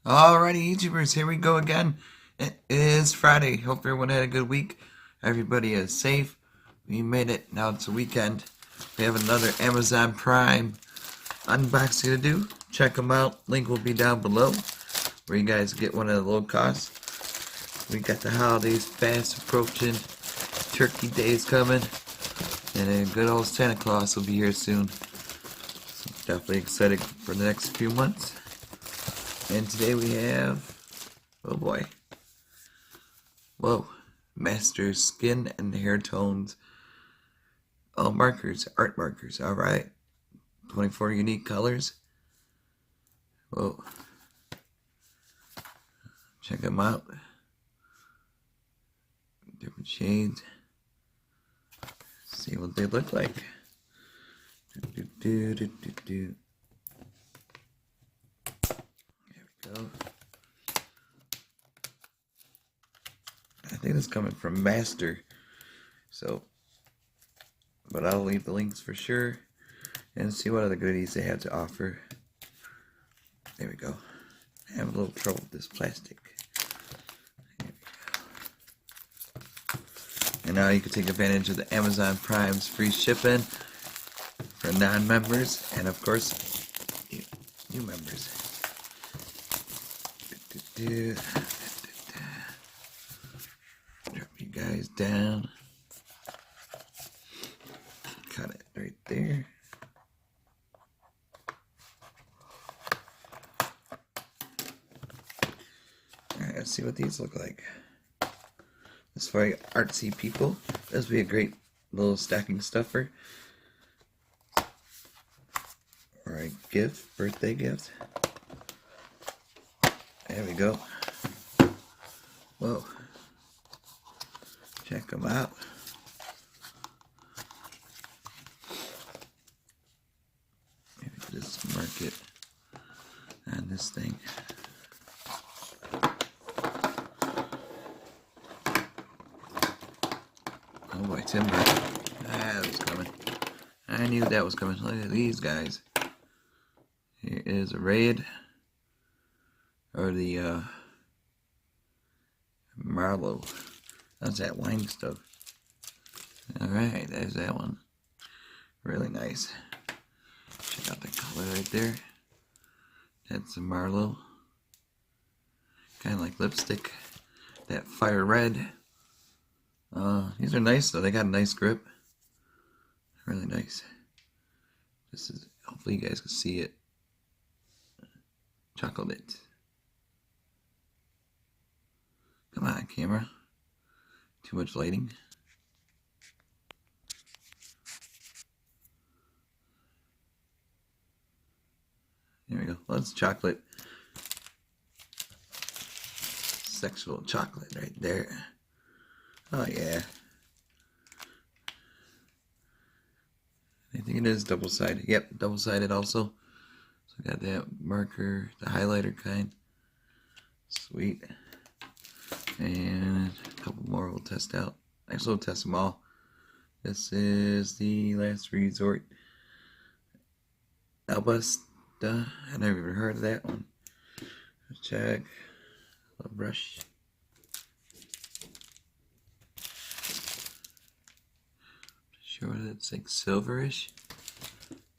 Alrighty, YouTubers, here we go again. It is Friday. Hope everyone had a good week. Everybody is safe. We made it. Now it's a weekend. We have another Amazon Prime unboxing to do. Check them out. Link will be down below where you guys get one at a low cost. We got the holidays fast approaching. Turkey Day's coming. And then good old Santa Claus will be here soon. So definitely excited for the next few months. And today we have, oh boy, whoa, Master Skin and Hair Tones, markers, art markers, alright, 24 unique colors, whoa, check them out, different shades, see what they look like, Go. I think it's coming from Master, so, but I'll leave the links for sure and see what other goodies they have to offer. There we go. I have a little trouble with this plastic. There we go. And now you can take advantage of the Amazon Prime's free shipping for non-members and of course new members. Drop you guys down. Cut it right there. Alright, let's see what these look like. This is for artsy people. This would be a great little stacking stuffer. Or a gift, birthday gift. There we go. Whoa. Check them out. Maybe just mark it on this thing. Oh boy, timber. Ah, that was coming. I knew that was coming. Look at these guys. Here is a raid. Or the Marlowe. That's that wine stuff. Alright, there's that one. Really nice. Check out the color right there. That's the Marlowe. Kind of like lipstick. That fire red. These are nice though. They got a nice grip. Really nice. This is, hopefully you guys can see it. Chocolate. Come on, camera. Too much lighting. There we go. Well, that's chocolate. Sexual chocolate right there. Oh, yeah. I think it is double-sided. Yep, double-sided also. So I got that marker, the highlighter kind. Sweet. And a couple more we'll test out. Actually, we'll test them all. This is the Last Resort Albusta. I never even heard of that one. Let's check. A brush. Sure, that's like silverish.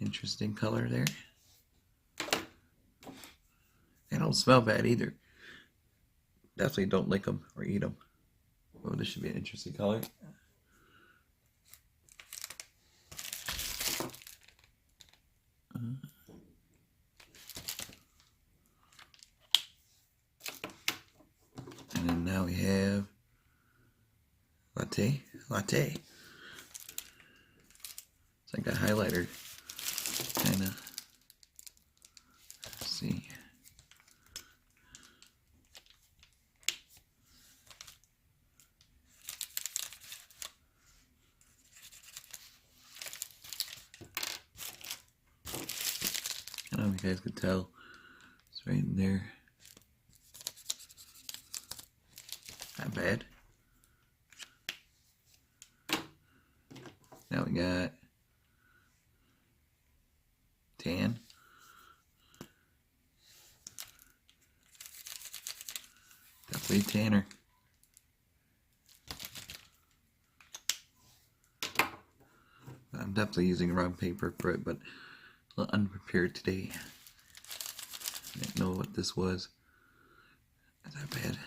Interesting color there. They don't smell bad either. Definitely don't lick them or eat them. Oh, this should be an interesting color. And then now we have latte. It's like a highlighter, kind of. Let's see. I don't know if you guys could tell. It's right in there. bad. Now we got tan. Definitely tanner. I'm definitely using the wrong paper for it, but a little unprepared today. Didn't know what this was. Not that bad.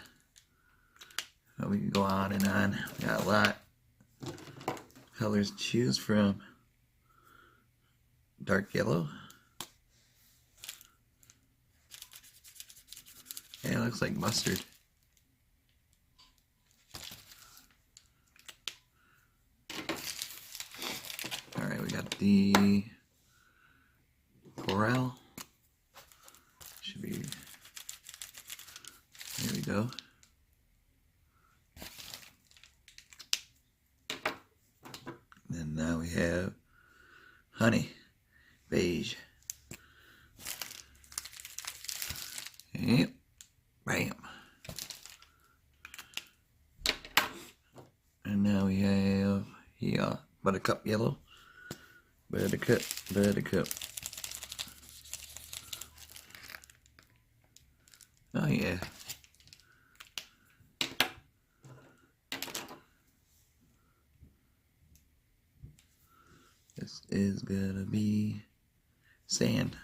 Well, we can go on and on. We got a lot of colors to choose from. Dark yellow. Yeah, it looks like mustard. Alright, we got the coral. Should be, there we go. And now we have honey, beige. Yep, bam. And now we have here buttercup yellow. Buttercup, buttercup. Oh yeah. This is gonna be sand.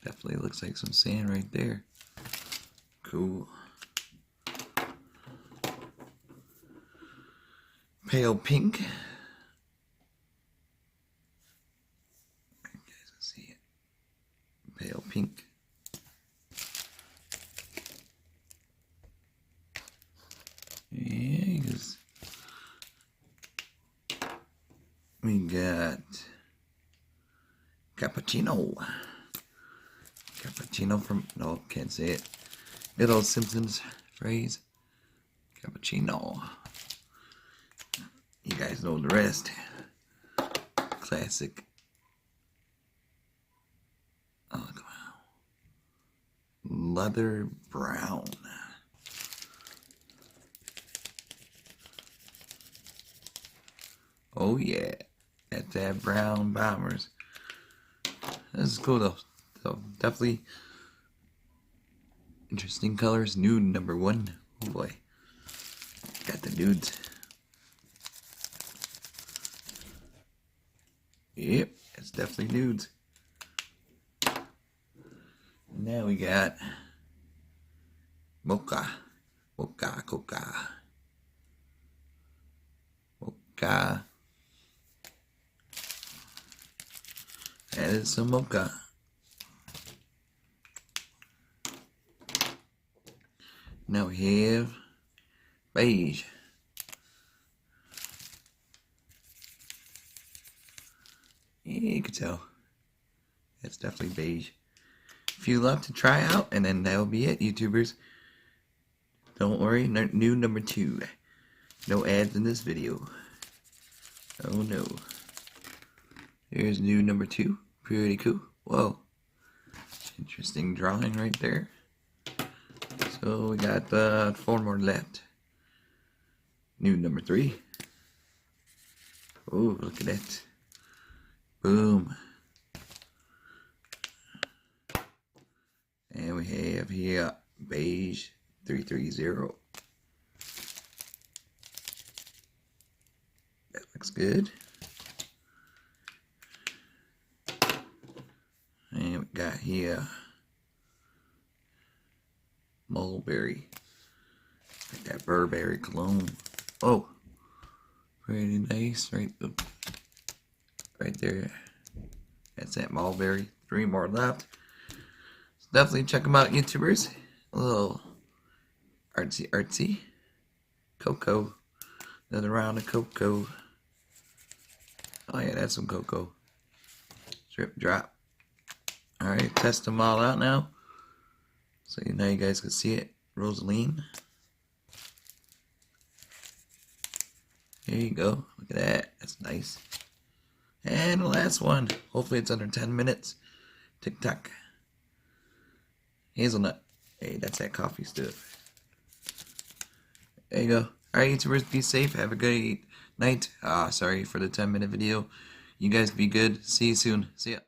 Definitely looks like some sand right there. Cool. Pale pink. You guys can see it. Pale pink. Yeah, because we got cappuccino. Cappuccino from, no, can't say it. Good old Simpsons phrase. Cappuccino. You guys know the rest. Classic. Oh, come on. Leather brown. Oh yeah. That's that brown bombers. This is cool though. So definitely interesting colors. Nude number 1. Oh boy. Got the nudes. Yep, it's definitely nudes. Now we got mocha. Mocha, coca. Mocha. That is some mocha. Now we have beige. Yeah, you can tell. It's definitely beige. A few left to try out, and then that'll be it, YouTubers. Don't worry, new number 2. No ads in this video. Oh no. Here's new number 2. Pretty cool. Whoa. Interesting drawing right there. So we got 4 more left. New number 3. Oh, look at that. Boom. And we have here beige 330. That looks good. And we got here mulberry. Like that Burberry cologne. Oh, pretty nice, right there. That's that mulberry. 3 more left. So definitely check them out, YouTubers. A little artsy. Cocoa. Another round of cocoa. Oh yeah, that's some cocoa. Drip drop. Alright, test them all out now. So now you guys can see it. Rosaline. There you go. Look at that. That's nice. And the last one. Hopefully it's under 10 minutes. Tick tock. Hazelnut. Hey, that's that coffee stuff. There you go. Alright, YouTubers, be safe. Have a good night. Sorry for the 10-minute video. You guys be good. See you soon. See ya.